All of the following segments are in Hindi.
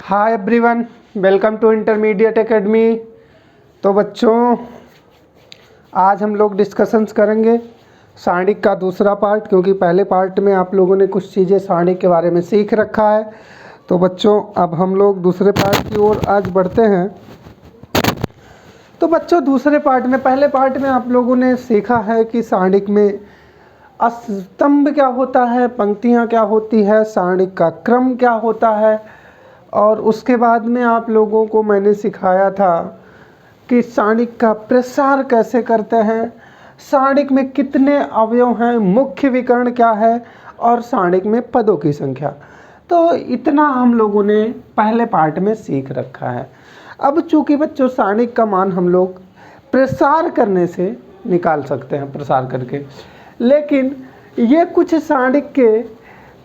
Hi everyone, welcome to intermediate academy. तो बच्चों, आज हम लोग डिस्कशंस करेंगे सारणिक का दूसरा पार्ट, क्योंकि पहले पार्ट में आप लोगों ने कुछ चीज़ें सारणिक के बारे में सीख रखा है। तो बच्चों, अब हम लोग दूसरे पार्ट की ओर आज बढ़ते हैं। तो बच्चों, दूसरे पार्ट में, पहले पार्ट में आप लोगों ने सीखा है कि सारणिक में स्तंभ क्या होता है, पंक्तियाँ क्या होती है, सारणिक का क्रम क्या होता है, और उसके बाद में आप लोगों को मैंने सिखाया था कि सारणिक का प्रसार कैसे करते हैं, सारणिक में कितने अवयव हैं, मुख्य विकर्ण क्या है, और सारणिक में पदों की संख्या। तो इतना हम लोगों ने पहले पार्ट में सीख रखा है। अब चूंकि बच्चों सारणिक का मान हम लोग प्रसार करने से निकाल सकते हैं, प्रसार करके, लेकिन ये कुछ सारणिक के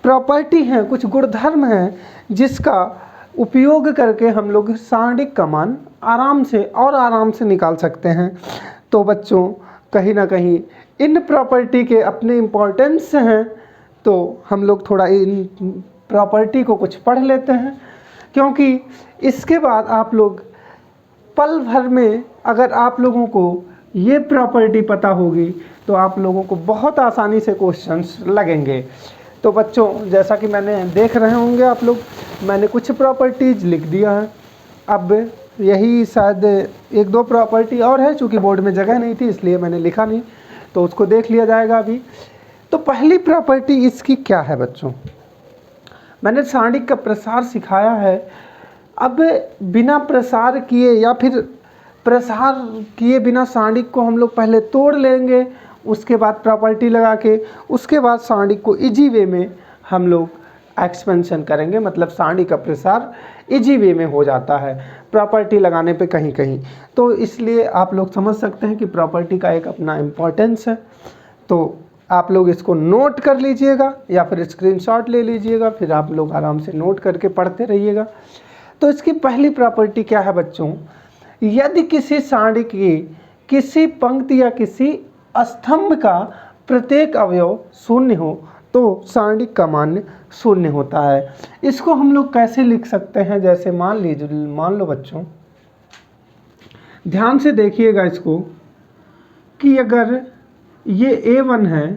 प्रॉपर्टी हैं, कुछ गुणधर्म हैं जिसका उपयोग करके हम लोग सारणिक का मान आराम से निकाल सकते हैं। तो बच्चों, कहीं ना कहीं इन प्रॉपर्टी के अपने इम्पोर्टेंस हैं, तो हम लोग थोड़ा इन प्रॉपर्टी को कुछ पढ़ लेते हैं, क्योंकि इसके बाद आप लोग पल भर में अगर आप लोगों को ये प्रॉपर्टी पता होगी तो आप लोगों को बहुत आसानी से क्वेश्चंस लगेंगे। तो बच्चों, जैसा कि मैंने देख रहे होंगे आप लोग, मैंने कुछ प्रॉपर्टीज़ लिख दिया है। अब यही शायद एक दो प्रॉपर्टी और है, चूँकि बोर्ड में जगह नहीं थी इसलिए मैंने लिखा नहीं, तो उसको देख लिया जाएगा अभी। तो पहली प्रॉपर्टी इसकी क्या है बच्चों, मैंने सारणिक का प्रसार सिखाया है। अब बिना प्रसार किए या फिर प्रसार किए बिना सारणिक को हम लोग पहले तोड़ लेंगे, उसके बाद प्रॉपर्टी लगा के, उसके बाद सारणिक को इजी वे में हम लोग एक्सपेंशन करेंगे, मतलब सारणिक का प्रसार इजी वे में हो जाता है प्रॉपर्टी लगाने पे कहीं कहीं। तो इसलिए आप लोग समझ सकते हैं कि प्रॉपर्टी का एक अपना इम्पोर्टेंस है। तो आप लोग इसको नोट कर लीजिएगा या फिर स्क्रीनशॉट ले लीजिएगा, फिर आप लोग आराम से नोट करके पढ़ते रहिएगा। तो इसकी पहली प्रॉपर्टी क्या है बच्चों, यदि किसी सारणी की किसी पंक्ति या किसी स्तंभ का प्रत्येक अवयव शून्य हो तो सारणी का मान शून्य होता है। इसको हम लोग कैसे लिख सकते हैं, जैसे मान लो बच्चों, ध्यान से देखिएगा इसको, कि अगर ये A1 है,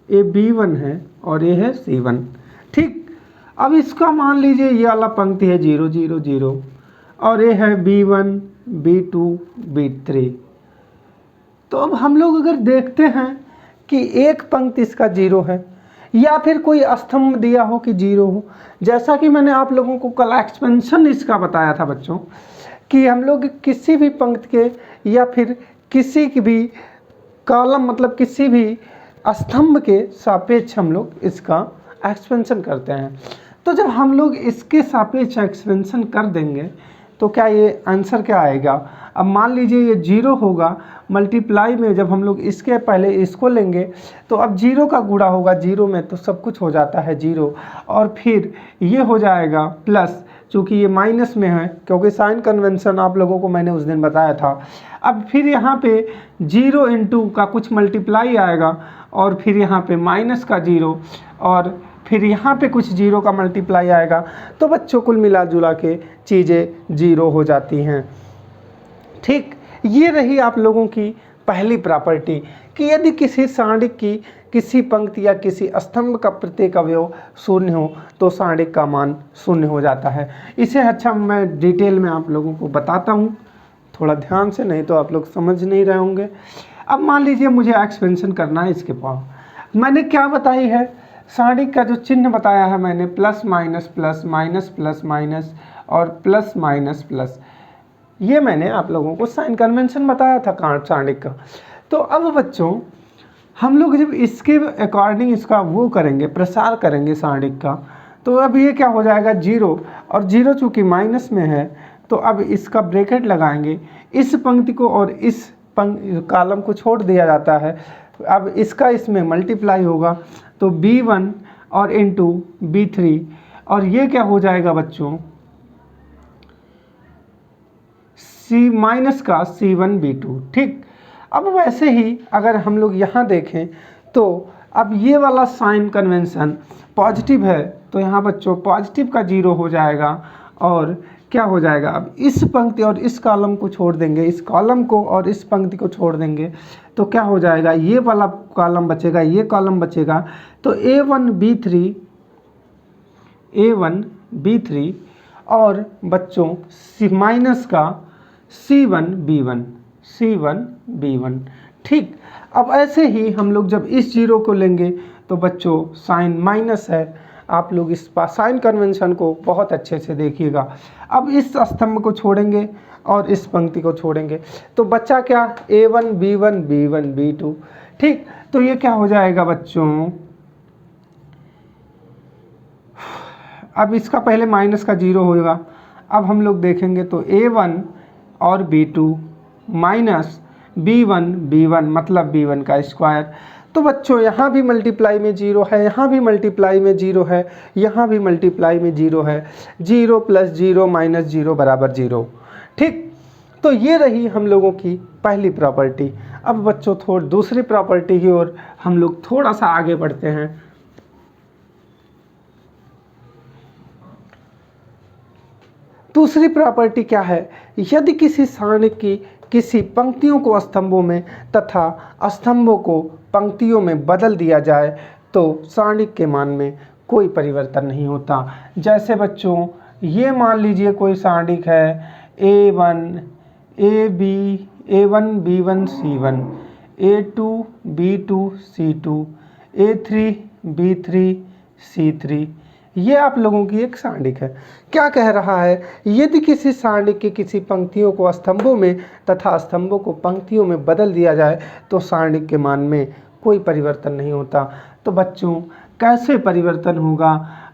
ये B1 है और ये है C1, ठीक। अब इसका मान लीजिए ये वाला पंक्ति है 0 0 0 और ये है B1 B2 B3। तो अब हम लोग अगर देखते हैं कि एक पंक्ति इसका 0 है या फिर कोई स्तंभ दिया हो कि 0 हो, जैसा कि मैंने आप लोगों को कल एक्सपेंशन इसका बताया था बच्चों, कि हम लोग किसी भी पंक्ति के या फिर किसी की भी कॉलम, मतलब किसी भी स्तंभ के सापेक्ष हम लोग इसका एक्सपेंशन करते हैं। तो जब हम लोग इसके सापेक्ष एक्सपेंशन कर देंगे तो क्या ये आंसर क्या आएगा। अब मान लीजिए ये 0 होगा, मल्टीप्लाई में जब हम लोग इसके पहले इसको लेंगे तो अब 0 का गुणा होगा 0 में, तो सब कुछ हो जाता है 0, और फिर ये हो जाएगा प्लस, चूँकि ये माइनस में है क्योंकि साइन कन्वेंशन आप लोगों को मैंने उस दिन बताया था। अब फिर यहाँ पे 0 इंटू का कुछ मल्टीप्लाई आएगा और फिर यहाँ पे माइनस का 0 और फिर यहाँ पे कुछ 0 का मल्टीप्लाई आएगा। तो बच्चों कुल मिला जुला के चीज़ें 0 हो जाती हैं, ठीक। ये रही आप लोगों की पहली प्रॉपर्टी कि यदि किसी सारणिक की किसी पंक्ति या किसी स्तंभ का प्रत्येक अवयव शून्य हो तो सारणिक का मान शून्य हो जाता है। इसे अच्छा मैं डिटेल में आप लोगों को बताता हूँ, थोड़ा ध्यान से, नहीं तो आप लोग समझ नहीं रहे होंगे। अब मान लीजिए मुझे एक्सपेंशन करना है इसके पास, मैंने क्या बताई है, सारणिक का जो चिन्ह बताया है मैंने, plus minus plus minus plus minus और प्लस माइनस प्लस, ये मैंने आप लोगों को साइन कन्वेंशन बताया था सारणिक का। तो अब बच्चों हम लोग जब इसके अकॉर्डिंग इसका वो करेंगे, प्रसार करेंगे सारणिक का, तो अब ये क्या हो जाएगा 0, और 0 चूँकि माइनस में है तो अब इसका ब्रैकेट लगाएंगे, इस पंक्ति को और इस कॉलम को छोड़ दिया जाता है। अब इसका इसमें मल्टीप्लाई होगा तो B1 और इंटू B3, और ये क्या हो जाएगा बच्चों, C माइनस का C1 B2, ठीक। अब वैसे ही अगर हम लोग यहाँ देखें तो अब ये वाला साइन कन्वेंशन पॉजिटिव है तो यहाँ बच्चों पॉजिटिव का 0 हो जाएगा और क्या हो जाएगा, अब इस पंक्ति और इस कॉलम को छोड़ देंगे, इस कॉलम को और इस पंक्ति को छोड़ देंगे तो क्या हो जाएगा, ये वाला कॉलम बचेगा, ये कॉलम बचेगा। तो A1 B3 और बच्चों माइनस का C1 B1 ठीक। अब ऐसे ही हम लोग जब इस जीरो को लेंगे तो बच्चों साइन माइनस है, आप लोग इस साइन कन्वेंशन को बहुत अच्छे से देखिएगा। अब इस स्तंभ को छोड़ेंगे और इस पंक्ति को छोड़ेंगे तो बच्चा क्या, A1 B1 B1 B2 ठीक। तो ये क्या हो जाएगा बच्चों, अब इसका पहले माइनस का जीरो होगा। अब हम लोग देखेंगे तो A1 और B2 माइनस B1 B1 मतलब B1 का स्क्वायर। तो बच्चों यहाँ भी मल्टीप्लाई में जीरो है, यहाँ भी मल्टीप्लाई में जीरो है, यहाँ भी मल्टीप्लाई में जीरो है, 0 + 0 - 0 = 0 ठीक। तो ये रही हम लोगों की पहली प्रॉपर्टी। अब बच्चों दूसरी प्रॉपर्टी की ओर हम लोग थोड़ा सा आगे बढ़ते हैं। दूसरी प्रॉपर्टी क्या है, यदि किसी सारणी की किसी पंक्तियों को स्तंभों में तथा स्तंभों को पंक्तियों में बदल दिया जाए तो सारणी के मान में कोई परिवर्तन नहीं होता। जैसे बच्चों ये मान लीजिए कोई सारणी है A1 B1 C1, A2 B2 C2, A3 B3 C3, ये आप लोगों की एक सारणी है। क्या कह रहा है, यदि किसी सारणी की किसी पंक्तियों को स्तंभों में तथा स्तंभों को पंक्तियों में बदल दिया जाए तो सारणी के मान में कोई परिवर्तन नहीं होता। तो बच्चों कैसे परिवर्तन होगा,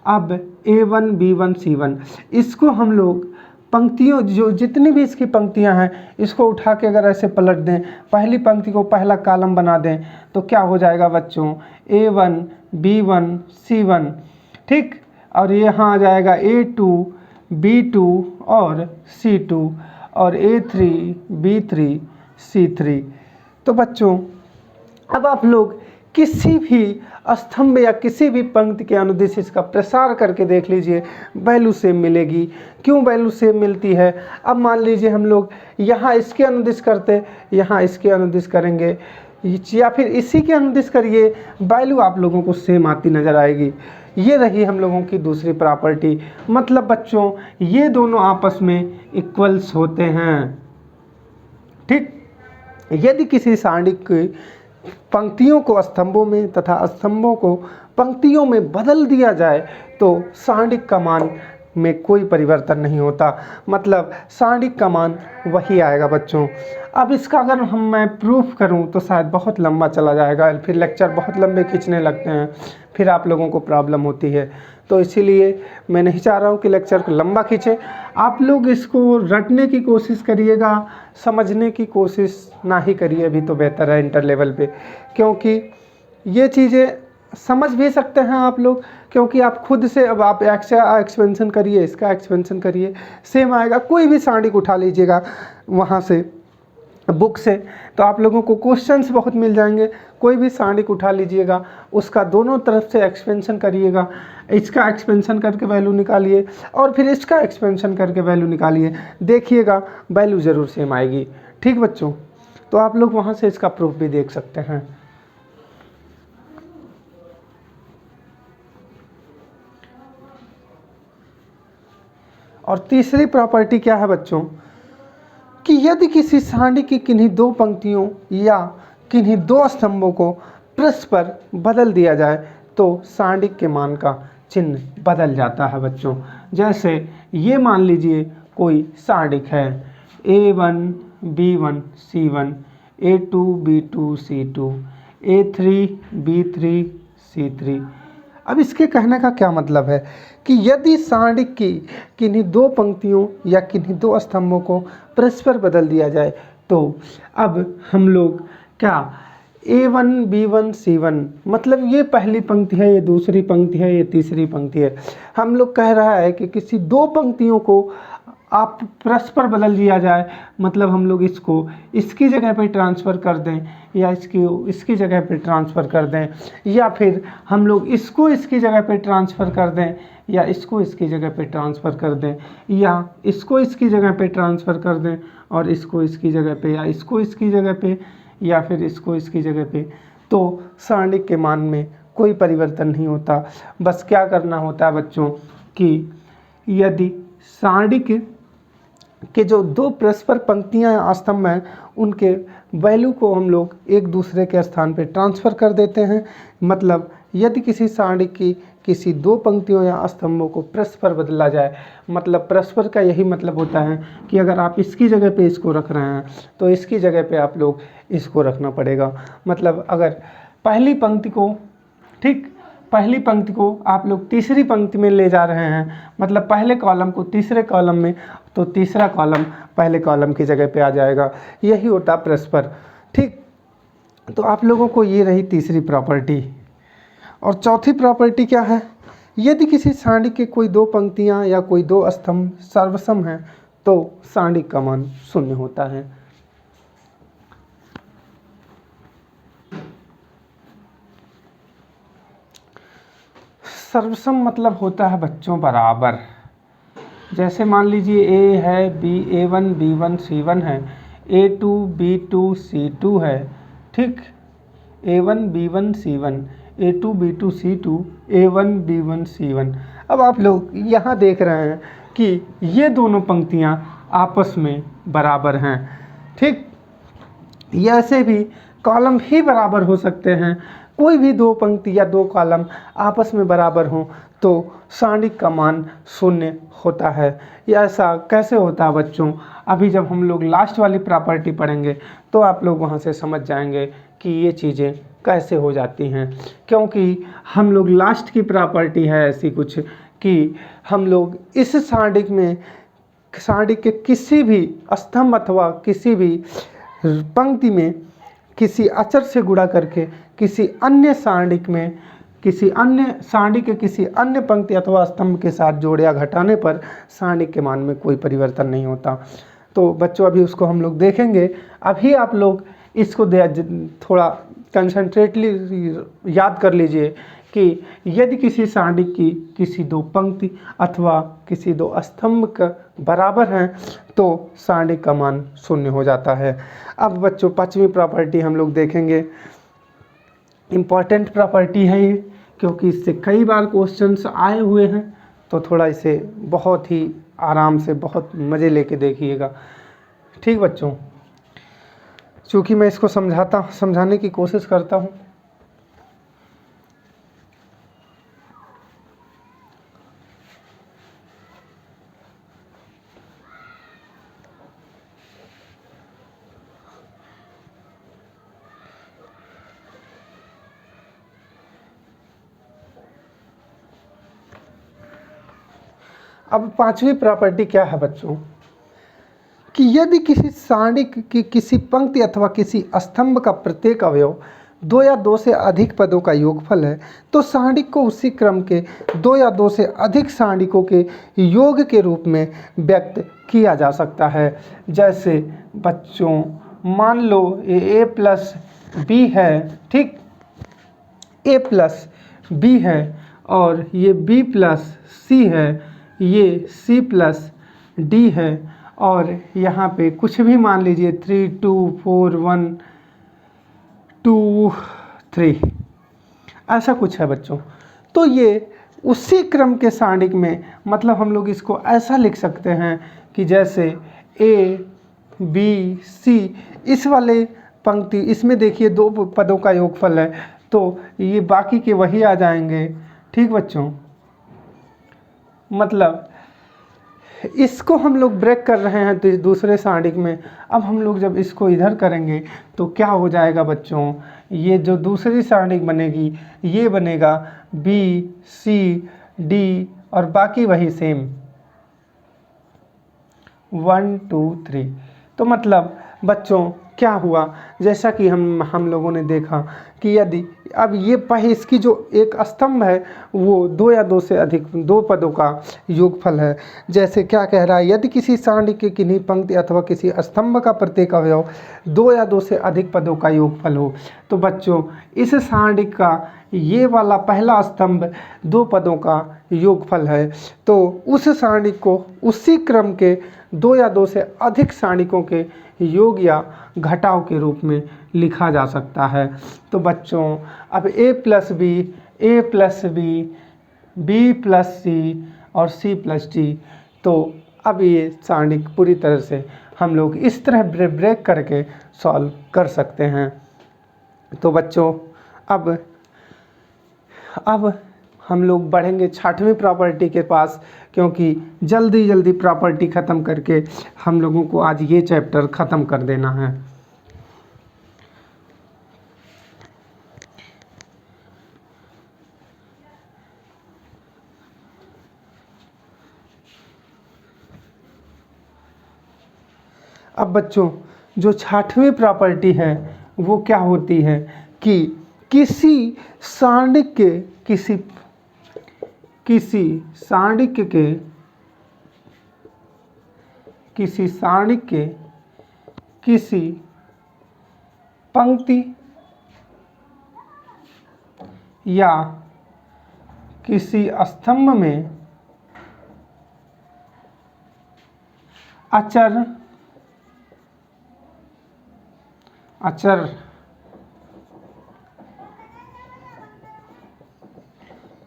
अब A1 B1 C1 इसको हम लोग पंक्तियों जो जितनी भी इसकी पंक्तियां हैं इसको उठा के अगर ऐसे पलट दें, पहली पंक्ति को पहला कॉलम बना दें तो क्या हो जाएगा बच्चों, A1 B1 C1 ठीक। और यहाँ आ जाएगा A2 B2 और C2 और A3 B3 C3। तो बच्चों अब आप लोग किसी भी स्तंभ या किसी भी पंक्ति के अनुदिश इसका प्रसार करके देख लीजिए, वैल्यू सेम मिलेगी। क्यों वैल्यू सेम मिलती है, अब मान लीजिए हम लोग यहाँ इसके अनुदिश करते, यहाँ इसके अनुदिश करेंगे या फिर इसी के अनुदिश करिए, वैल्यू आप लोगों को सेम आती नज़र आएगी। ये रही हम लोगों की दूसरी प्रॉपर्टी। मतलब बच्चों ये दोनों आपस में इक्वल्स होते हैं ठीक। यदि किसी सारणी की पंक्तियों को स्तंभों में तथा स्तंभों को पंक्तियों में बदल दिया जाए तो सारणी का मान में कोई परिवर्तन नहीं होता, मतलब सारणी का मान वही आएगा बच्चों। अब इसका अगर मैं प्रूफ करूं तो शायद बहुत लंबा चला जाएगा, फिर लेक्चर बहुत लंबे खींचने लगते हैं, फिर आप लोगों को प्रॉब्लम होती है। तो इसीलिए मैं नहीं चाह रहा हूं कि लेक्चर को लंबा खींचे। आप लोग इसको रटने की कोशिश करिएगा, समझने की कोशिश ना ही करिए अभी तो बेहतर है इंटर लेवल पे, क्योंकि ये चीज़ें समझ भी सकते हैं आप लोग, क्योंकि आप खुद से अब आप एक्सपेंशन करिए, इसका एक्सपेंशन करिए, सेम आएगा। कोई भी सारणी को उठा लीजिएगा वहाँ से बुक से तो आप लोगों को क्वेश्चंस बहुत मिल जाएंगे। कोई भी सारणी को उठा लीजिएगा, उसका दोनों तरफ से एक्सपेंशन करिएगा, इसका एक्सपेंशन करके वैल्यू निकालिए और फिर इसका एक्सपेंशन करके वैल्यू निकालिए, देखिएगा वैल्यू ज़रूर सेम आएगी ठीक बच्चों। तो आप लोग वहाँ से इसका प्रूफ भी देख सकते हैं। और तीसरी प्रॉपर्टी क्या है बच्चों कि यदि किसी सारणी की किन्हीं दो पंक्तियों या किन्हीं दो स्तंभों को परस्पर बदल दिया जाए तो सारणी के मान का चिन्ह बदल जाता है बच्चों। जैसे ये मान लीजिए कोई सारणी है A1 B1 C1, A2 B2 C2, A3 B3 C3। अब इसके कहने का क्या मतलब है कि यदि सारणी की किन्हीं दो पंक्तियों या किन्हीं दो स्तंभों को परस्पर बदल दिया जाए तो अब हम लोग क्या A1 B1 C1 मतलब ये पहली पंक्ति है, ये दूसरी पंक्ति है, ये तीसरी पंक्ति है। हम लोग कह रहा है कि किसी दो पंक्तियों को आप परस्पर बदल दिया जाए, मतलब हम लोग इसको इसकी जगह पे ट्रांसफ़र कर दें या इसकी जगह पे ट्रांसफ़र कर दें, या फिर हम लोग इसको इसकी जगह पे ट्रांसफ़र कर दें या इसको इसकी जगह पे ट्रांसफ़र कर दें, या इसको इसकी जगह पे ट्रांसफ़र कर दें और इसको इसकी जगह पे, या इसको इसकी जगह पे, या फिर इसको इसकी जगह पे, तो सारणिक के मान में कोई परिवर्तन नहीं होता। बस क्या करना होता है बच्चों कि यदि सारणिक के जो दो परस्पर पंक्तियां या स्तंभ हैं उनके वैल्यू को हम लोग एक दूसरे के स्थान पे ट्रांसफ़र कर देते हैं। मतलब यदि किसी सारणी की किसी दो पंक्तियों या स्तंभों को परस्पर बदला जाए, मतलब परस्पर का यही मतलब होता है कि अगर आप इसकी जगह पे इसको रख रहे हैं तो इसकी जगह पे आप लोग इसको रखना पड़ेगा। मतलब अगर पहली पंक्ति को, ठीक, पहली पंक्ति को आप लोग तीसरी पंक्ति में ले जा रहे हैं, मतलब पहले कॉलम को तीसरे कॉलम में, तो तीसरा कॉलम पहले कॉलम की जगह पे आ जाएगा। यही होता परस्पर, ठीक। तो आप लोगों को ये रही तीसरी प्रॉपर्टी। और चौथी प्रॉपर्टी क्या है? यदि किसी सारणी के कोई दो पंक्तियां या कोई दो स्तंभ सर्वसम हैं तो सारणी का मान शून्य होता है। सर्वसम मतलब होता है बच्चों बराबर। जैसे मान लीजिए ए है, बी A1 B1 C1 है, A2 B2 C2 है, ठीक, A1 B1 C1, A2 B2 C2, A1 B1 C1। अब आप लोग यहाँ देख रहे हैं कि ये दोनों पंक्तियाँ आपस में बराबर हैं, ठीक। ऐसे भी कॉलम ही बराबर हो सकते हैं, कोई भी दो पंक्ति या दो कॉलम आपस में बराबर हों तो सारणी का मान शून्य होता है। ये ऐसा कैसे होता है बच्चों? अभी जब हम लोग लास्ट वाली प्रॉपर्टी पढ़ेंगे तो आप लोग वहाँ से समझ जाएंगे कि ये चीज़ें कैसे हो जाती हैं, क्योंकि हम लोग लास्ट की प्रॉपर्टी है ऐसी कुछ कि हम लोग इस सारणी के किसी भी स्तंभ अथवा किसी भी पंक्ति में किसी अचर से गुणा करके किसी अन्य सारणी के किसी अन्य पंक्ति अथवा स्तंभ के साथ जोड़ या घटाने पर सारणी के मान में कोई परिवर्तन नहीं होता। तो बच्चों अभी उसको हम लोग देखेंगे। अभी आप लोग इसको थोड़ा कंसंट्रेटली याद कर लीजिए कि यदि किसी सारणी की किसी दो पंक्ति अथवा किसी दो स्तंभ का बराबर हैं तो सारणी का मान शून्य हो जाता है। अब बच्चों पांचवी प्रॉपर्टी हम लोग देखेंगे। इम्पॉर्टेंट प्रॉपर्टी है ये, क्योंकि इससे कई बार क्वेश्चंस आए हुए हैं, तो थोड़ा इसे बहुत ही आराम से बहुत मज़े लेके देखिएगा, ठीक बच्चों। चूँकि मैं इसको समझाने की कोशिश करता हूँ। अब पांचवी प्रॉपर्टी क्या है बच्चों कि यदि किसी सारणी की किसी पंक्ति अथवा किसी स्तंभ का प्रत्येक अवयव दो या दो से अधिक पदों का योगफल है तो सारणी को उसी क्रम के दो या दो से अधिक सारणिकों के योग के रूप में व्यक्त किया जा सकता है। जैसे बच्चों मान लो ए प्लस बी है, ठीक, ए प्लस बी है और ये बी प्लस सी है, ये सी प्लस डी है, और यहाँ पे कुछ भी मान लीजिए 3 2 4 1 2 3 ऐसा कुछ है बच्चों। तो ये उसी क्रम के सारणिक में, मतलब हम लोग इसको ऐसा लिख सकते हैं कि जैसे ए बी सी, इस वाले पंक्ति इसमें देखिए दो पदों का योगफल है तो ये बाकी के वही आ जाएंगे, ठीक बच्चों। मतलब इसको हम लोग ब्रेक कर रहे हैं तो दूसरे सारणिक में। अब हम लोग जब इसको इधर करेंगे तो क्या हो जाएगा बच्चों, ये जो दूसरी सारणिक बनेगी ये बनेगा बी सी डी और बाकी वही सेम 1 2 3। तो मतलब बच्चों क्या हुआ जैसा कि हम लोगों ने देखा कि यदि अब ये इसकी जो एक स्तंभ है वो दो या दो से अधिक दो पदों का योगफल है। जैसे क्या कह रहा है, यदि किसी सांडिक की किन्हीं पंक्ति अथवा किसी स्तंभ का प्रत्येक अवयव दो या दो से अधिक पदों का योगफल हो। तो बच्चों इस सांडिक का ये वाला पहला स्तंभ दो पदों का योगफल है, तो उस सांडिक को उसी क्रम के दो या दो से अधिक सांडिकों के योग या घटाव के रूप में लिखा जा सकता है। तो बच्चों अब a plus b, a plus b, b plus c और सी प्लस डी, तो अब ये सांडिक पूरी तरह से हम लोग इस तरह ब्रेक करके सॉल्व कर सकते हैं। तो बच्चों अब हम लोग बढ़ेंगे 6वीं प्रॉपर्टी के पास, क्योंकि जल्दी प्रॉपर्टी ख़त्म करके हम लोगों को आज ये चैप्टर ख़त्म कर देना है। अब बच्चों जो 6वीं प्रॉपर्टी है वो क्या होती है कि किसी सांडिक के किसी पंक्ति या किसी स्तंभ में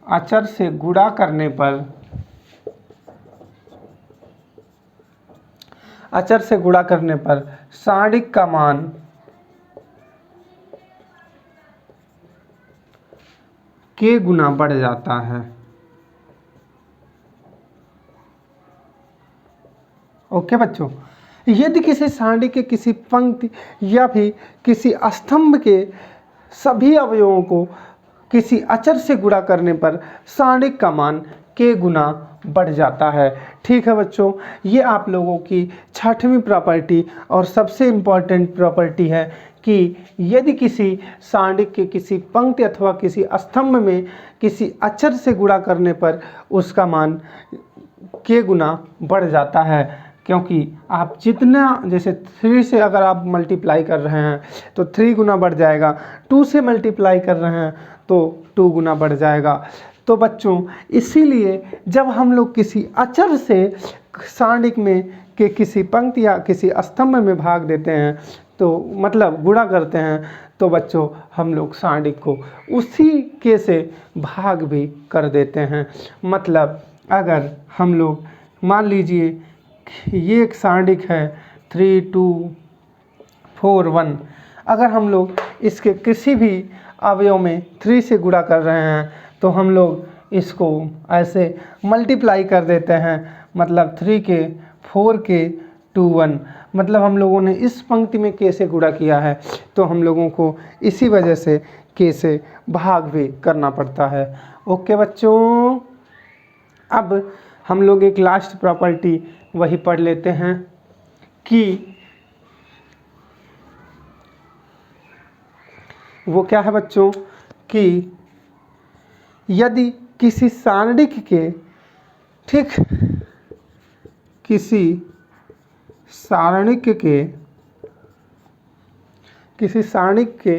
अचर से गुणा करने पर सांडिक का मान k गुना बढ़ जाता है। ओके बच्चों, यदि किसी सांडिक के किसी पंक्ति या भी किसी स्तंभ के सभी अवयवों को किसी अचर से गुणा करने पर सांडिक का मान k गुना बढ़ जाता है। ठीक है बच्चों, ये आप लोगों की 6वीं प्रॉपर्टी और सबसे इम्पॉर्टेंट प्रॉपर्टी है कि यदि किसी सांडिक के किसी पंक्ति अथवा किसी स्तंभ में किसी अचर से गुणा करने पर उसका मान k गुना बढ़ जाता है। क्योंकि आप जितना जैसे 3 से अगर आप मल्टीप्लाई कर रहे हैं तो 3 गुना बढ़ जाएगा, 2 से मल्टीप्लाई कर रहे हैं तो 2 गुना बढ़ जाएगा। तो बच्चों इसीलिए जब हम लोग किसी अचर से सांडिक में के किसी पंक्ति या किसी स्तंभ में भाग देते हैं, तो मतलब गुणा करते हैं, तो बच्चों हम लोग सांडिक को उसी के से भाग भी कर देते हैं। मतलब अगर हम लोग मान लीजिए ये एक सांडिक है 3 2 4 1, अगर हम लोग इसके किसी भी अवयव में 3 से गुणा कर रहे हैं तो हम लोग इसको ऐसे मल्टीप्लाई कर देते हैं। मतलब 3 के 4 के 2 1, मतलब हम लोगों ने इस पंक्ति में k से गुणा किया है तो हम लोगों को इसी वजह से k से भाग भी करना पड़ता है। ओके बच्चों, अब हम लोग एक लास्ट प्रॉपर्टी वही पढ़ लेते हैं कि वो क्या है बच्चों कि यदि किसी सांडिक के किसी सांडिक के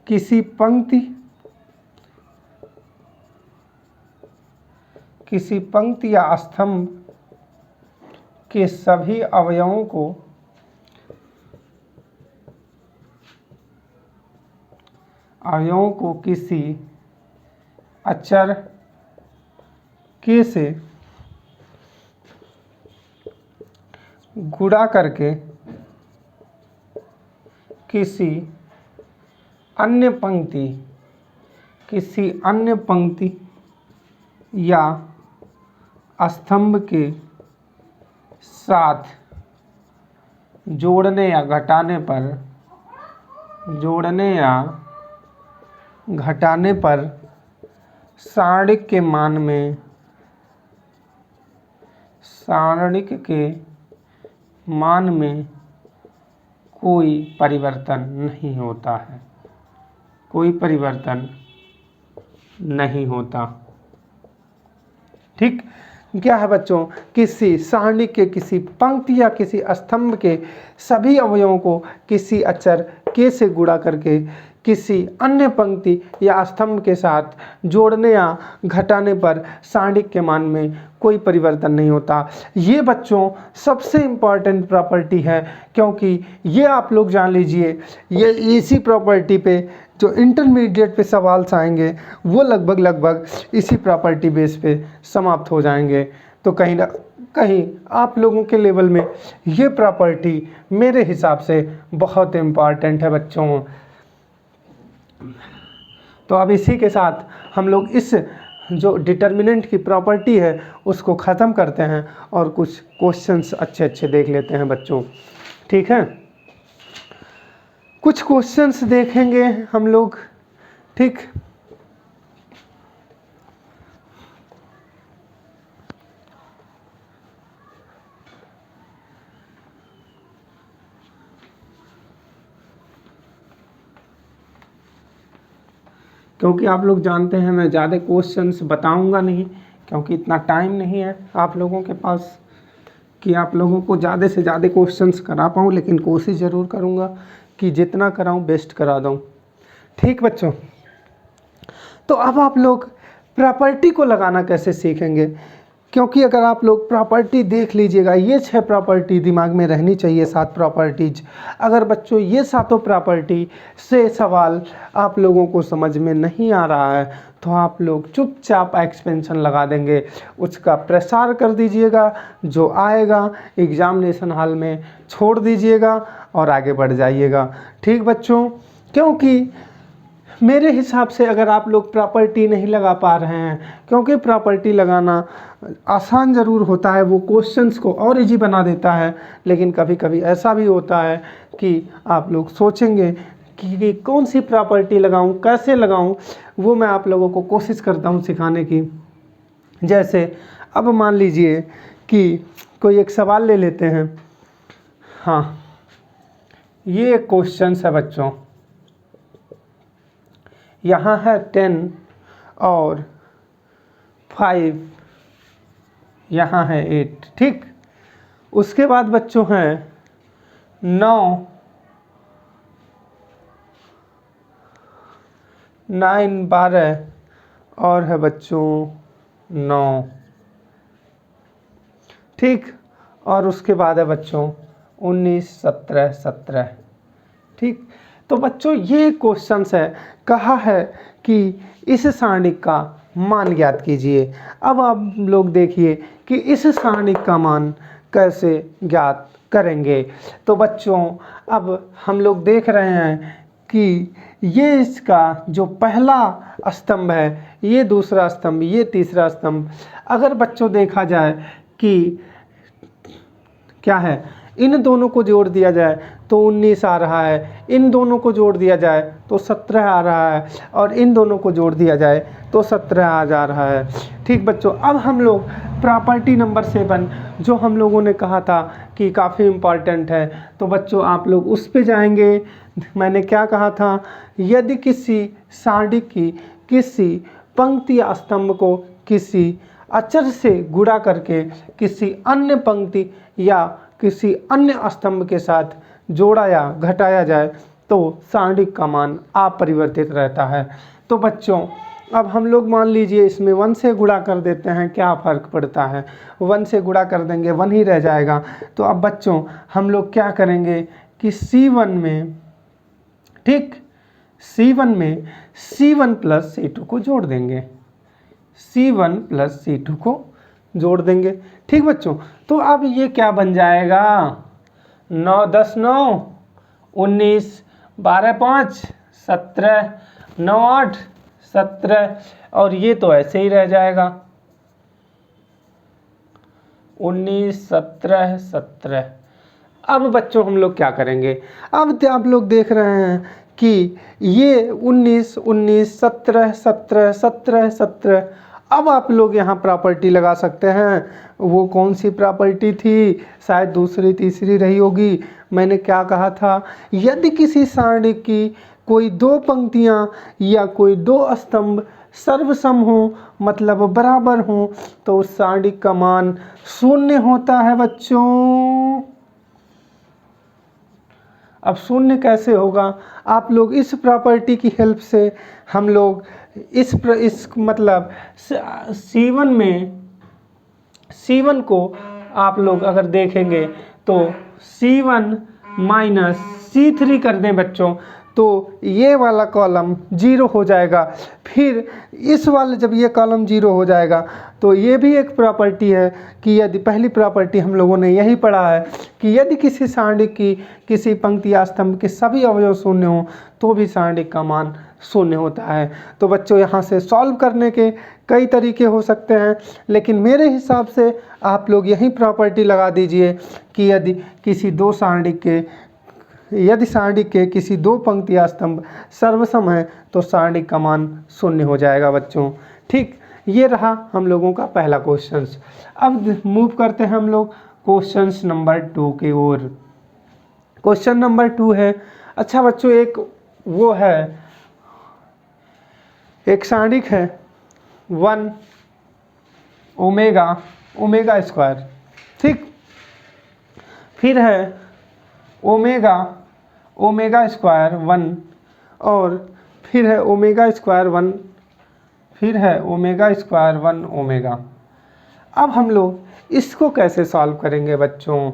किसी पंक्ति या स्तंभ के सभी अवयवों को किसी अचर k से गुणा करके किसी अन्य पंक्ति या स्तंभ के साथ जोड़ने या घटाने पर सांडिक के मान में कोई परिवर्तन नहीं होता है, कोई परिवर्तन नहीं होता। ठीक, क्या है बच्चों, किसी सारणी के किसी पंक्ति या किसी स्तंभ के सभी अवयवों को किसी अचर के से गुणा करके किसी अन्य पंक्ति या स्तंभ के साथ जोड़ने या घटाने पर सारणिक के मान में कोई परिवर्तन नहीं होता। ये बच्चों सबसे इम्पॉर्टेंट प्रॉपर्टी है, क्योंकि ये आप लोग जान लीजिए, ये इसी प्रॉपर्टी पे जो इंटरमीडिएट पे सवाल आएंगे वो लगभग इसी प्रॉपर्टी बेस पे समाप्त हो जाएंगे। तो कहीं ना कहीं आप लोगों के लेवल में ये प्रॉपर्टी मेरे हिसाब से बहुत इम्पॉर्टेंट है बच्चों। तो अब इसी के साथ हम लोग इस जो डिटर्मिनेंट की प्रॉपर्टी है उसको ख़त्म करते हैं और कुछ क्वेश्चंस अच्छे देख लेते हैं बच्चों। ठीक है, कुछ क्वेश्चंस देखेंगे हम लोग। ठीक, क्योंकि आप लोग जानते हैं मैं ज़्यादा क्वेश्चंस बताऊंगा नहीं, क्योंकि इतना टाइम नहीं है आप लोगों के पास कि आप लोगों को ज़्यादा से ज़्यादा क्वेश्चंस करा पाऊँ, लेकिन कोशिश ज़रूर करूँगा कि जितना कराऊँ बेस्ट करा दूँ। ठीक बच्चों, तो अब आप लोग प्रॉपर्टी को लगाना कैसे सीखेंगे, क्योंकि अगर आप लोग प्रॉपर्टी देख लीजिएगा, ये 6 प्रॉपर्टी दिमाग में रहनी चाहिए, 7 प्रॉपर्टीज। अगर बच्चों ये 7 प्रॉपर्टी से सवाल आप लोगों को समझ में नहीं आ रहा है तो आप लोग चुपचाप एक्सपेंशन लगा देंगे, उसका प्रसार कर दीजिएगा, जो आएगा एग्जामिनेशन हॉल में छोड़ दीजिएगा और आगे बढ़ जाइएगा। ठीक बच्चों, क्योंकि मेरे हिसाब से अगर आप लोग प्रॉपर्टी नहीं लगा पा रहे हैं, क्योंकि प्रॉपर्टी लगाना आसान ज़रूर होता है, वो क्वेश्चंस को और इजी बना देता है, लेकिन कभी कभी ऐसा भी होता है कि आप लोग सोचेंगे कि कौन सी प्रॉपर्टी लगाऊं, कैसे लगाऊं, वो मैं आप लोगों को कोशिश करता हूं सिखाने की। जैसे अब मान लीजिए कि कोई एक सवाल ले लेते हैं। हाँ, ये एक क्वेश्चन है बच्चों, यहाँ है 10 और 5, यहाँ है 8। ठीक, उसके बाद बच्चों हैं 9, 12 और है बच्चों 9। ठीक, और उसके बाद है बच्चों 19, 17, 17। ठीक, तो बच्चों ये क्वेश्चन है, कहा है कि इस सारणिक का मान ज्ञात कीजिए। अब आप लोग देखिए कि इस सारणिक का मान कैसे ज्ञात करेंगे। तो बच्चों अब हम लोग देख रहे हैं कि ये इसका जो पहला स्तंभ है, ये दूसरा स्तंभ, ये तीसरा स्तंभ, अगर बच्चों देखा जाए कि क्या है, इन दोनों को जोड़ दिया जाए तो 19 आ रहा है, इन दोनों को जोड़ दिया जाए तो 17 आ रहा है, और इन दोनों को जोड़ दिया जाए तो 17 आ जा रहा है। ठीक बच्चों, अब हम लोग प्रॉपर्टी नंबर 7 जो हम लोगों ने कहा था कि काफ़ी इम्पॉर्टेंट है, तो बच्चों आप लोग उस पे जाएंगे। मैंने क्या कहा था, यदि किसी सारणिक की किसी पंक्ति या स्तंभ को किसी अचर से गुणा करके किसी अन्य पंक्ति या किसी अन्य स्तंभ के साथ जोड़ा या घटाया जाए तो सारणिक का मान अपरिवर्तित रहता है। तो बच्चों अब हम लोग मान लीजिए इसमें 1 से गुणा कर देते हैं, क्या फ़र्क पड़ता है, 1 से गुणा कर देंगे 1 ही रह जाएगा। तो अब बच्चों हम लोग क्या करेंगे कि C1 में, ठीक, C1 में C1 प्लस C2 को जोड़ देंगे, C1 प्लस C2 को जोड़ देंगे। ठीक बच्चों, तो अब ये क्या बन जाएगा, 9 10 9 19, 12 5 17, 9 8 17, और ये तो ऐसे ही रह जाएगा 19 17 17। अब बच्चों हम लोग क्या करेंगे, अब आप लोग देख रहे हैं कि ये 19 19 17 17 17 17, अब आप लोग यहाँ प्रॉपर्टी लगा सकते हैं। वो कौन सी प्रॉपर्टी थी, शायद दूसरी तीसरी रही होगी। मैंने क्या कहा था, यदि किसी सारणी की कोई दो पंक्तियाँ या कोई दो स्तंभ सर्वसम हो मतलब बराबर हो तो उस सारणी का मान शून्य होता है बच्चों। अब शून्य कैसे होगा, आप लोग इस प्रॉपर्टी की हेल्प से हम लोग इस मतलब C1 को आप लोग अगर देखेंगे तो C1 माइनस C3 कर दें बच्चों तो ये वाला कॉलम जीरो हो जाएगा। फिर इस वाले जब ये कॉलम जीरो हो जाएगा तो ये भी एक प्रॉपर्टी है कि यदि पहली प्रॉपर्टी हम लोगों ने यही पढ़ा है कि यदि किसी सारणी की किसी पंक्ति या स्तंभ के सभी अवयव शून्य हों तो भी सारणी का मान शून्य होता है। तो बच्चों यहाँ से सॉल्व करने के कई तरीके हो सकते हैं, लेकिन मेरे हिसाब से आप लोग यही प्रॉपर्टी लगा दीजिए कि यदि सारणी के किसी दो पंक्ति या स्तंभ सर्वसम है तो सारणी का मान शून्य हो जाएगा बच्चों। ठीक, ये रहा हम लोगों का पहला क्वेश्चन। अब मूव करते हैं हम लोग क्वेश्चन नंबर 2 की ओर। क्वेश्चन नंबर 2 है, अच्छा बच्चों एक सारणिक है 1 ओमेगा स्क्वायर, ठीक, फिर है ओमेगा स्क्वायर 1 और फिर है ओमेगा स्क्वायर 1, फिर है ओमेगा स्क्वायर 1 ओमेगा। अब हम लोग इसको कैसे सॉल्व करेंगे बच्चों,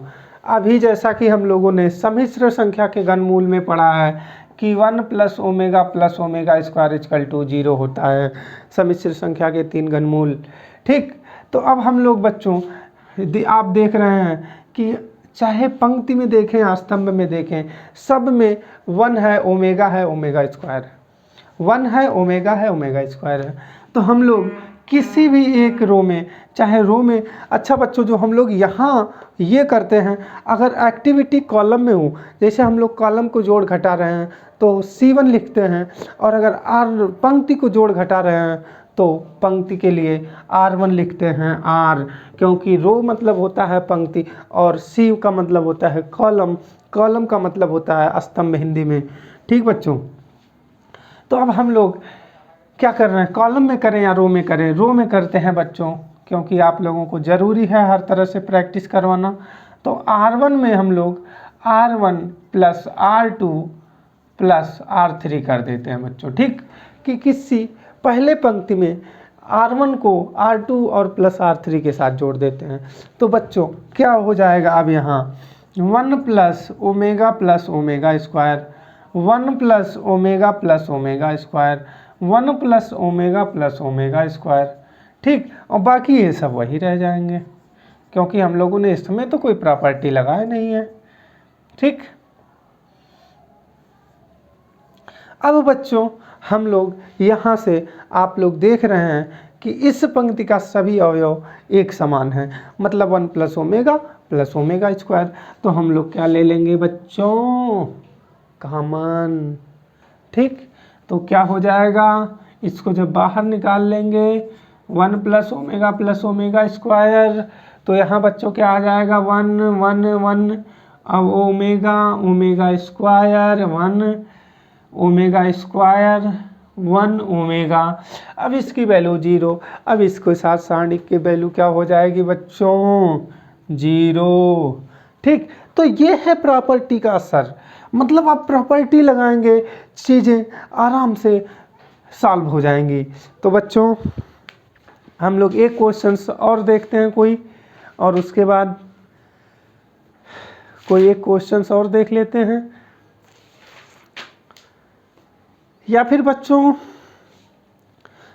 अभी जैसा कि हम लोगों ने सम्मिश्र संख्या के घनमूल में पढ़ा है कि 1 + ओमेगा स्क्वायर इक्वल टू 0 होता है, सम्मिश्र संख्या के 3 घनमूल। ठीक, तो अब हम लोग बच्चों आप देख रहे हैं कि चाहे पंक्ति में देखें या स्तंभ में देखें, सब में 1 है ओमेगा स्क्वायर, 1 है ओमेगा स्क्वायर है। तो हम लोग किसी भी एक रो में, चाहे रो में, अच्छा बच्चों जो हम लोग यहाँ ये करते हैं, अगर एक्टिविटी कॉलम में हो, जैसे हम लोग कॉलम को जोड़ घटा रहे हैं तो C1 लिखते हैं, और अगर पंक्ति को जोड़ घटा रहे हैं तो पंक्ति के लिए R1 लिखते हैं, R, क्योंकि रो मतलब होता है पंक्ति और C का मतलब होता है कॉलम, कॉलम का मतलब होता है स्तंभ हिंदी में। ठीक बच्चों, तो अब हम लोग क्या कर रहे हैं, कॉलम में करें या रो में करें, रो में करते हैं बच्चों, क्योंकि आप लोगों को ज़रूरी है हर तरह से प्रैक्टिस करवाना। तो R1 में हम लोग R1 + R2 + R3 कर देते हैं बच्चों। ठीक, कि किसी पहले पंक्ति में R1 को R2 और +R3 के साथ जोड़ देते हैं। तो बच्चों क्या हो जाएगा, अब यहाँ 1 + omega square, 1 + omega square, 1 + omega square. ठीक, और बाकी ये सब वही रह जाएंगे क्योंकि हम लोगों ने इसमें तो कोई प्रॉपर्टी लगाया नहीं है। ठीक, अब बच्चों हम लोग यहाँ से आप लोग देख रहे हैं कि इस पंक्ति का सभी अवयव एक समान है, मतलब 1 + ओमेगा स्क्वायर। तो हम लोग क्या ले लेंगे बच्चों, कॉमन। ठीक, तो क्या हो जाएगा, इसको जब बाहर निकाल लेंगे 1 + ओमेगा स्क्वायर, तो यहाँ बच्चों क्या आ जाएगा 1 1 1, अब omega square 1 omega square 1 omega. अब इसकी वैल्यू 0, अब इसके साथ सारणी की वैल्यू क्या हो जाएगी बच्चों, 0। ठीक, तो ये है प्रॉपर्टी का असर, मतलब आप प्रॉपर्टी लगाएंगे चीज़ें आराम से सॉल्व हो जाएंगी। तो बच्चों हम लोग एक क्वेश्चन और देखते हैं कोई, और उसके बाद कोई एक क्वेश्चन और देख लेते हैं, या फिर बच्चों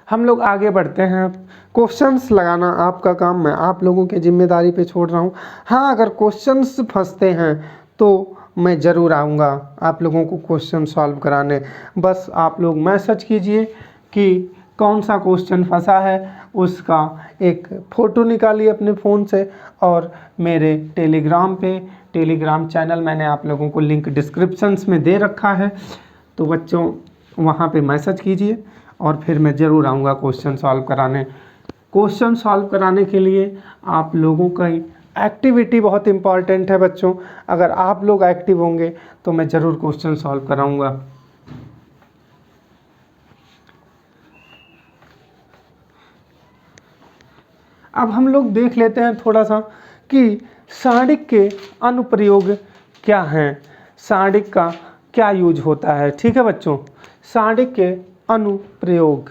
हम लोग आगे बढ़ते हैं। क्वेश्चंस लगाना आपका काम, मैं आप लोगों के जिम्मेदारी पे छोड़ रहा हूँ। हाँ, अगर क्वेश्चंस फंसते हैं तो मैं ज़रूर आऊँगा आप लोगों को क्वेश्चन सॉल्व कराने। बस आप लोग मैसेज कीजिए कि कौन सा क्वेश्चन फंसा है, उसका एक फ़ोटो निकालिए अपने फ़ोन से और मेरे टेलीग्राम चैनल मैंने आप लोगों को लिंक डिस्क्रिप्शंस में दे रखा है, तो बच्चों वहाँ पे मैसेज कीजिए और फिर मैं ज़रूर आऊँगा क्वेश्चन सॉल्व कराने। क्वेश्चन सॉल्व कराने के लिए आप लोगों का एक्टिविटी बहुत इम्पॉर्टेंट है बच्चों। अगर आप लोग एक्टिव होंगे तो मैं ज़रूर क्वेश्चन सॉल्व कराऊंगा। अब हम लोग देख लेते हैं थोड़ा सा कि सारणिक के अनुप्रयोग क्या हैं, सारणिक का क्या यूज होता है। ठीक है बच्चों, सारणिक के अनुप्रयोग।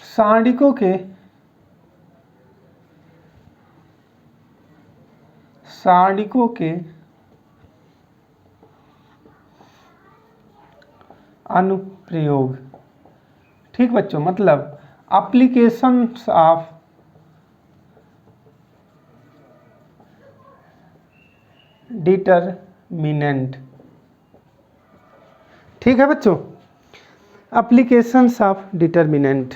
सारणिकों के अनुप्रयोग। ठीक बच्चों, मतलब एप्लीकेशंस ऑफ डिटरमिनेंट। ठीक है बच्चों, एप्लीकेशंस ऑफ डिटरमिनेंट।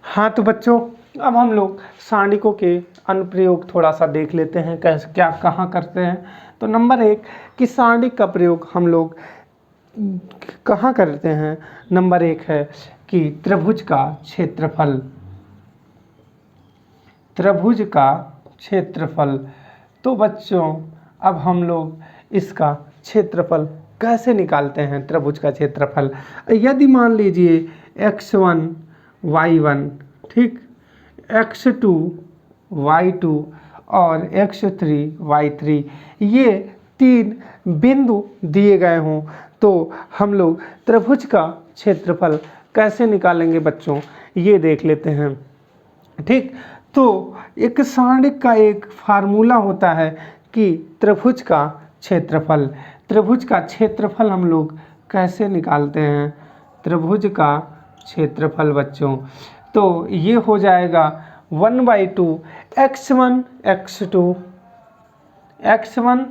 हाँ तो बच्चों, अब हम लोग सारणिकों के अनुप्रयोग थोड़ा सा देख लेते हैं, कैसे क्या कहाँ करते हैं। तो नंबर 1 कि सारणिक का प्रयोग हम लोग कहाँ करते हैं। नंबर 1 है कि त्रिभुज का क्षेत्रफल। त्रिभुज का क्षेत्रफल। तो बच्चों अब हम लोग इसका क्षेत्रफल कैसे निकालते हैं। त्रिभुज का क्षेत्रफल, यदि मान लीजिए x1 y1, ठीक, x2 y2 और x3 y3 ये 3 बिंदु दिए गए हों तो हम लोग त्रिभुज का क्षेत्रफल कैसे निकालेंगे बच्चों, ये देख लेते हैं। ठीक, तो एक सारणिक का एक फार्मूला होता है कि त्रिभुज का क्षेत्रफल। त्रिभुज का क्षेत्रफल हम लोग कैसे निकालते हैं। त्रिभुज का क्षेत्रफल बच्चों, तो ये हो जाएगा 1/2 x1 x2 x1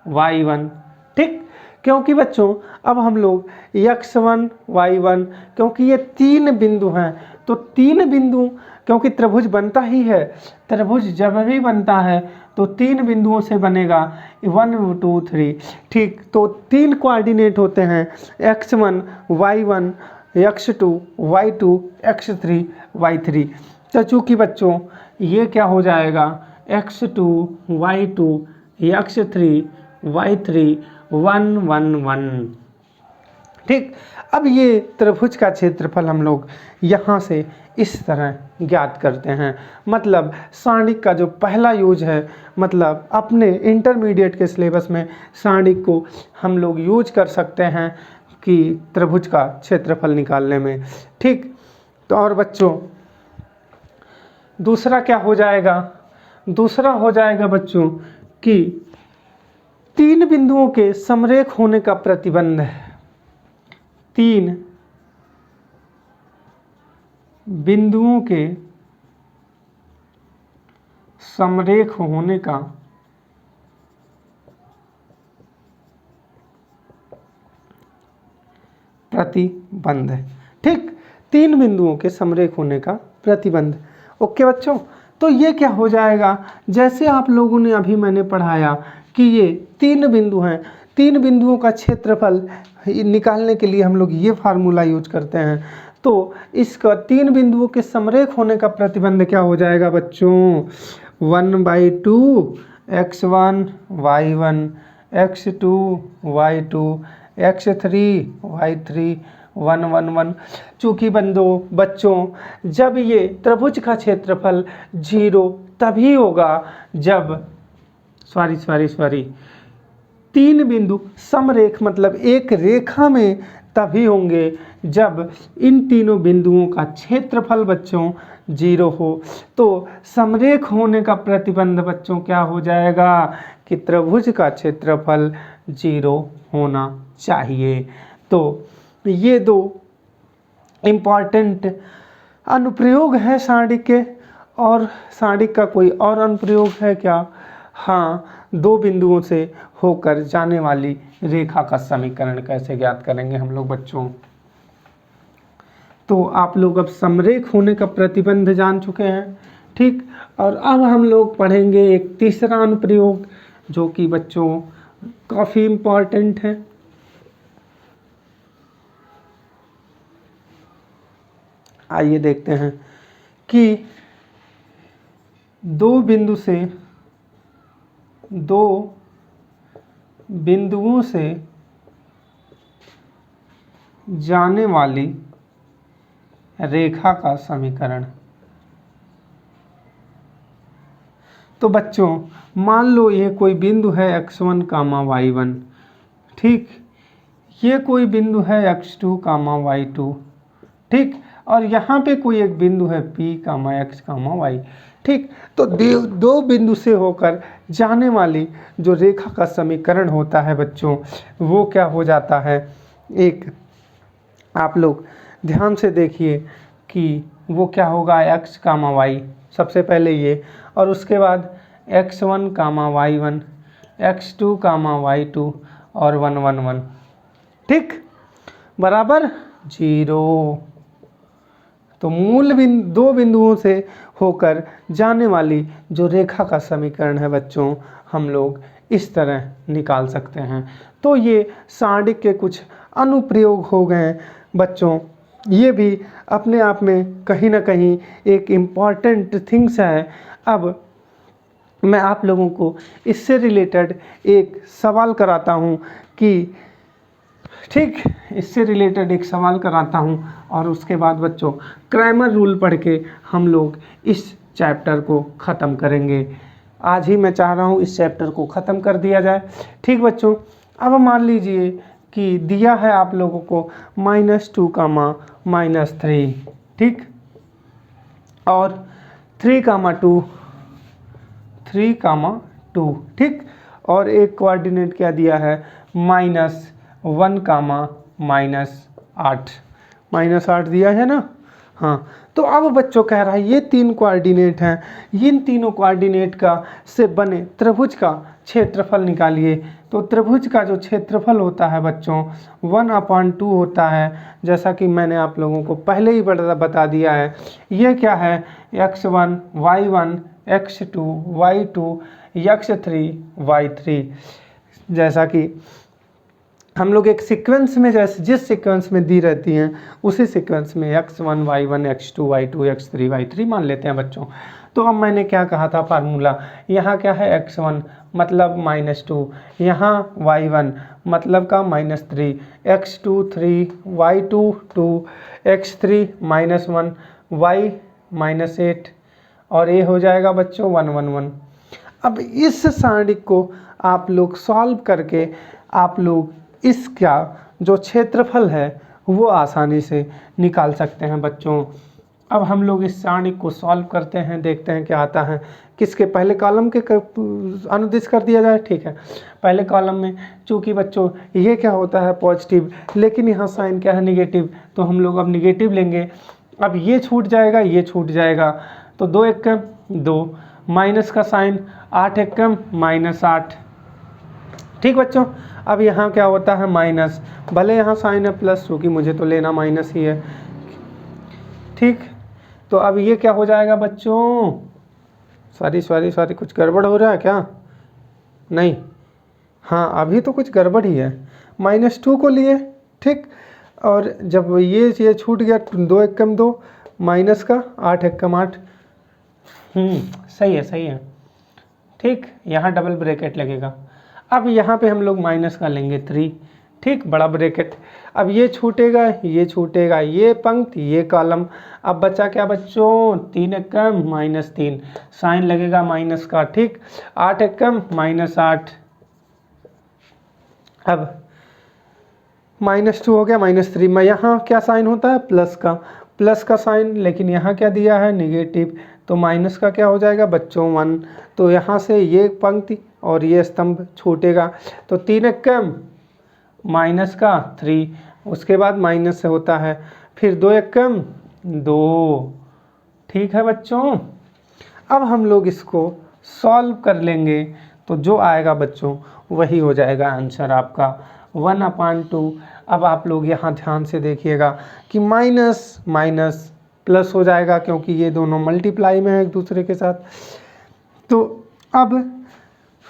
y1। ठीक, क्योंकि बच्चों अब हम लोग x1 y1, क्योंकि ये 3 बिंदु हैं तो 3 बिंदु, क्योंकि त्रिभुज बनता ही है, त्रिभुज जब भी बनता है तो 3 बिंदुओं से बनेगा 1 2 3। ठीक, तो 3 कोऑर्डिनेट होते हैं x1 y1 x2 y2 x3 y3। तो चूँकि बच्चों ये क्या हो जाएगा x2 y2 x3 y3 1 1 1। ठीक, अब ये त्रिभुज का क्षेत्रफल हम लोग यहाँ से इस तरह ज्ञात करते हैं। मतलब सारणिक का जो पहला यूज है, मतलब अपने इंटरमीडिएट के सिलेबस में सारणिक को हम लोग यूज कर सकते हैं कि त्रिभुज का क्षेत्रफल निकालने में। ठीक, तो और बच्चों दूसरा क्या हो जाएगा, दूसरा हो जाएगा बच्चों कि 3 बिंदुओं के समरेख होने का प्रतिबंध है। 3 बिंदुओं के समरेख होने का प्रतिबंध है। ठीक, 3 बिंदुओं के समरेख होने का प्रतिबंध। ओके बच्चों, तो ये क्या हो जाएगा, जैसे आप लोगों ने अभी मैंने पढ़ाया कि ये 3 बिंदु हैं, 3 बिंदुओं का क्षेत्रफल निकालने के लिए हम लोग ये फार्मूला यूज करते हैं। तो इसका 3 बिंदुओं के समरेख होने का प्रतिबंध क्या हो जाएगा बच्चों, 1/2 x1 y1 x2 y2 x3 y3 1 1 1। चूँकि बच्चों जब ये त्रिभुज का क्षेत्रफल 0 तभी होगा जब सॉरी 3 बिंदु समरेख मतलब एक रेखा में तभी होंगे जब इन तीनों बिंदुओं का क्षेत्रफल बच्चों 0 हो। तो समरेख होने का प्रतिबंध बच्चों क्या हो जाएगा कि त्रिभुज का क्षेत्रफल 0 होना चाहिए। तो ये 2 इम्पॉर्टेंट अनुप्रयोग है सारणिक के। और सारणिक का कोई और अनुप्रयोग है क्या। हाँ, 2 बिंदुओं से होकर जाने वाली रेखा का समीकरण कैसे ज्ञात करेंगे हम लोग बच्चों। तो आप लोग अब समरेख होने का प्रतिबंध जान चुके हैं, ठीक। और अब हम लोग पढ़ेंगे एक तीसरा अनुप्रयोग जो कि बच्चों काफ़ी इम्पॉर्टेंट है। आइए देखते हैं कि दो बिंदुओं से जाने वाली रेखा का समीकरण। तो बच्चों मान लो ये कोई बिंदु है x1 कामा y1, ठीक। ये कोई बिंदु है x2 कामा y2, ठीक। और यहाँ पे कोई एक बिंदु है P कामा x कामा y, ठीक। तो दो बिंदु से होकर जाने वाली जो रेखा का समीकरण होता है बच्चों, वो क्या हो जाता है, एक आप लोग ध्यान से देखिए कि वो क्या होगा, x कामा y सबसे पहले ये, और उसके बाद x1 कामा y1, x2 कामा y2 और 1 1 1, ठीक, बराबर 0। तो दो बिंदुओं से होकर जाने वाली जो रेखा का समीकरण है बच्चों, हम लोग इस तरह निकाल सकते हैं। तो ये सारणिक के कुछ अनुप्रयोग हो गए बच्चों। ये भी अपने आप में कहीं ना कहीं एक इम्पॉर्टेंट थिंग्स है। अब मैं आप लोगों को इससे रिलेटेड एक सवाल कराता हूँ कि, ठीक, इससे रिलेटेड एक सवाल कराता हूँ और उसके बाद बच्चों क्रैमर रूल पढ़ के हम लोग इस चैप्टर को ख़त्म करेंगे। आज ही मैं चाह रहा हूँ इस चैप्टर को ख़त्म कर दिया जाए, ठीक बच्चों। अब मान लीजिए कि दिया है आप लोगों को -2 कामा -3, ठीक, और 3 कामा 2, ठीक। और एक कोऑर्डिनेट क्या दिया है, -1 कामा -8 दिया है ना। हाँ, तो अब बच्चों कह रहा है ये 3 कोऑर्डिनेट हैं, इन तीनों कोऑर्डिनेट का से बने त्रिभुज का क्षेत्रफल निकालिए। तो त्रिभुज का जो क्षेत्रफल होता है बच्चों 1/2 होता है, जैसा कि मैंने आप लोगों को पहले ही बता दिया है। ये क्या है, x1 y1 x2 y2 x3 y3, जैसा कि हम लोग एक सीक्वेंस में जैसे जिस सीक्वेंस में दी रहती हैं उसी सीक्वेंस में x1 y1 x2 y2 x3 y3 मान लेते हैं बच्चों। तो अब मैंने क्या कहा था फार्मूला, यहाँ क्या है x1 मतलब -2, यहाँ y1 मतलब का -3, x2 3 y2 2 x3 -1 y -8, और ये हो जाएगा बच्चों 1 1 1। अब इस सारणिक को आप लोग सॉल्व करके आप लोग इसका जो क्षेत्रफल है वो आसानी से निकाल सकते हैं बच्चों। अब हम लोग इस सारणिक को सॉल्व करते हैं, देखते हैं क्या आता है। किसके पहले कॉलम के अनुदिश कर दिया जाए, ठीक है। पहले कॉलम में चूँकि बच्चों ये क्या होता है पॉजिटिव, लेकिन यहाँ साइन क्या है निगेटिव, तो हम लोग अब निगेटिव लेंगे। अब ये छूट जाएगा, ये छूट जाएगा, तो 2 एकम 2, माइनस का साइन 8 एकम -8, ठीक बच्चों। अब यहाँ क्या होता है माइनस, भले यहाँ साइन है प्लस, क्योंकि मुझे तो लेना माइनस ही है, ठीक। तो अब ये क्या हो जाएगा बच्चों, सॉरी कुछ गड़बड़ हो रहा है क्या, नहीं, हाँ अभी तो कुछ गड़बड़ ही है, -2 को लिए, ठीक। और जब ये छूट गया 2 एकम 2, माइनस का 8 एकम 8, सही है, ठीक। यहाँ डबल ब्रैकेट लगेगा। अब यहाँ पे हम लोग माइनस का लेंगे 3, ठीक, बड़ा ब्रैकेट। अब ये छूटेगा, ये पंक्ति, ये कॉलम। अब बचा क्या बच्चों, 3 एकम -3, साइन लगेगा माइनस का, ठीक, 8 एकम -8। अब -2 हो गया -3 में, यहाँ क्या साइन होता है प्लस का साइन, लेकिन यहाँ क्या दिया है नेगेटिव, तो माइनस का क्या हो जाएगा बच्चों 1। तो यहाँ से ये पंक्ति और ये स्तंभ छूटेगा, तो 3 एकम माइनस का 3, उसके बाद माइनस से होता है, फिर 2 एकम 2, ठीक है बच्चों। अब हम लोग इसको सॉल्व कर लेंगे, तो जो आएगा बच्चों वही हो जाएगा आंसर आपका 1/2। अब आप लोग यहाँ ध्यान से देखिएगा कि माइनस माइनस प्लस हो जाएगा, क्योंकि ये दोनों मल्टीप्लाई में है एक दूसरे के साथ। तो अब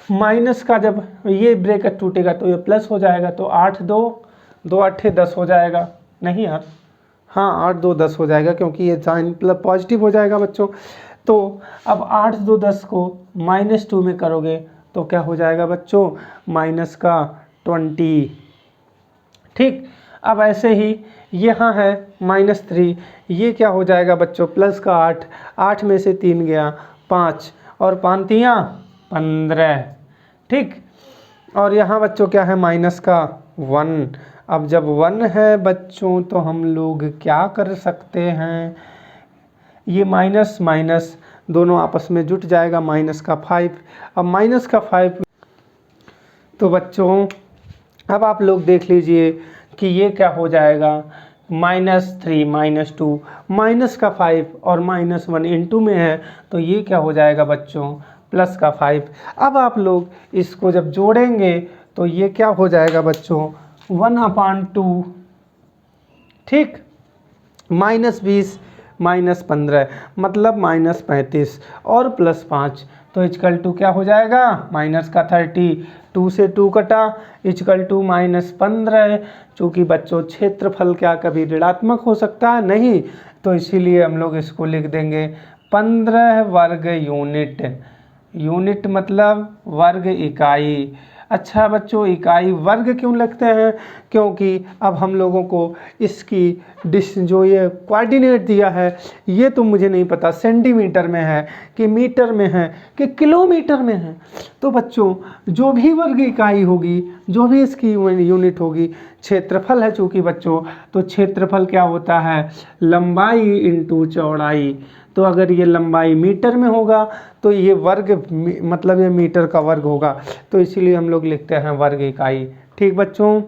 माइनस का जब ये ब्रैकेट टूटेगा तो ये प्लस हो जाएगा, तो 8 2 8 10 हो जाएगा। नहीं यार, हाँ 8 2 10 हो जाएगा, क्योंकि ये साइन प्लस पॉजिटिव हो जाएगा बच्चों। तो अब 8 2 10 को -2 में करोगे तो क्या हो जाएगा बच्चों, माइनस का 20। ठीक, अब ऐसे ही यहाँ है -3, ये क्या हो जाएगा बच्चों, प्लस का 8, 8 में से 3 गया 5 और 5 तियाँ 15। ठीक, और यहाँ बच्चों क्या है, माइनस का 1। अब जब 1 है बच्चों तो हम लोग क्या कर सकते हैं, ये माइनस माइनस दोनों आपस में जुट जाएगा, माइनस का 5। अब माइनस का 5 तो बच्चों अब आप लोग देख लीजिए कि ये क्या हो जाएगा, -3 -2 माइनस का 5 और -1 इंटू में है, तो ये क्या हो जाएगा बच्चों, प्लस का 5। अब आप लोग इसको जब जोड़ेंगे तो ये क्या हो जाएगा बच्चों, 1/2। ठीक, -20 -15 मतलब -35 और +5, तो इक्वल टू क्या हो जाएगा, माइनस का 30। 2 से 2 कटा, इक्वल टू -15। चूँकि बच्चों क्षेत्रफल क्या कभी ऋणात्मक हो सकता है, नहीं, तो इसीलिए हम लोग इसको लिख देंगे 15 वर्ग यूनिट। यूनिट मतलब वर्ग इकाई। अच्छा बच्चों, इकाई वर्ग क्यों लिखते हैं, क्योंकि अब हम लोगों को इसकी जो ये कोऑर्डिनेट दिया है ये तो मुझे नहीं पता सेंटीमीटर में है कि मीटर में है कि किलोमीटर में है। तो बच्चों जो भी वर्ग इकाई होगी, जो भी इसकी यूनिट होगी, क्षेत्रफल है चूँकि बच्चों, तो क्षेत्रफल क्या होता है, लंबाई इंटू चौड़ाई। तो अगर ये लंबाई मीटर में होगा तो ये वर्ग मतलब ये मीटर का वर्ग होगा, तो इसीलिए हम लोग लिखते हैं वर्ग इकाई। ठीक बच्चों,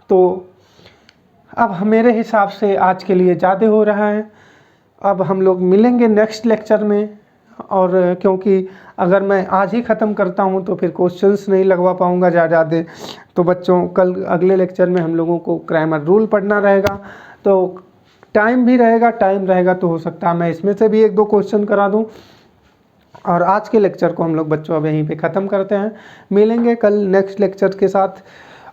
तो अब मेरे हिसाब से आज के लिए ज़्यादा हो रहा है, अब हम लोग मिलेंगे नेक्स्ट लेक्चर में। और क्योंकि अगर मैं आज ही ख़त्म करता हूँ तो फिर क्वेश्चंस नहीं लगवा पाऊँगा ज़्यादा। तो बच्चों कल अगले लेक्चर में हम लोगों को ग्रामर रूल पढ़ना रहेगा, तो टाइम भी रहेगा, टाइम रहेगा तो हो सकता है मैं इसमें से भी 1-2 क्वेश्चन करा दूँ। और आज के लेक्चर को हम लोग बच्चों अब यहीं पे ख़त्म करते हैं, मिलेंगे कल नेक्स्ट लेक्चर के साथ।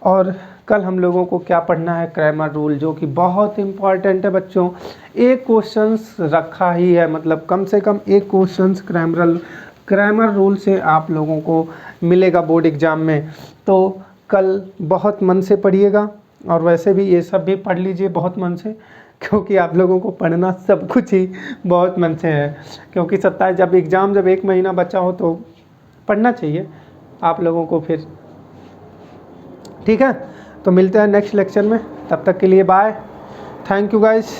और कल हम लोगों को क्या पढ़ना है, ग्रामर रूल, जो कि बहुत इम्पॉर्टेंट है बच्चों। एक क्वेश्चंस रखा ही है, मतलब कम से कम एक क्वेश्चंस ग्रामर रूल से आप लोगों को मिलेगा बोर्ड एग्ज़ाम में। तो कल बहुत मन से पढ़िएगा, और वैसे भी ये सब भी पढ़ लीजिए बहुत मन से, क्योंकि आप लोगों को पढ़ना सब कुछ ही बहुत मन से है। क्योंकि 27 जब एग्ज़ाम, जब 1 महीना बचा हो तो पढ़ना चाहिए आप लोगों को फिर। ठीक है, तो मिलते हैं नेक्स्ट लेक्चर में, तब तक के लिए बाय, थैंक यू गाइस।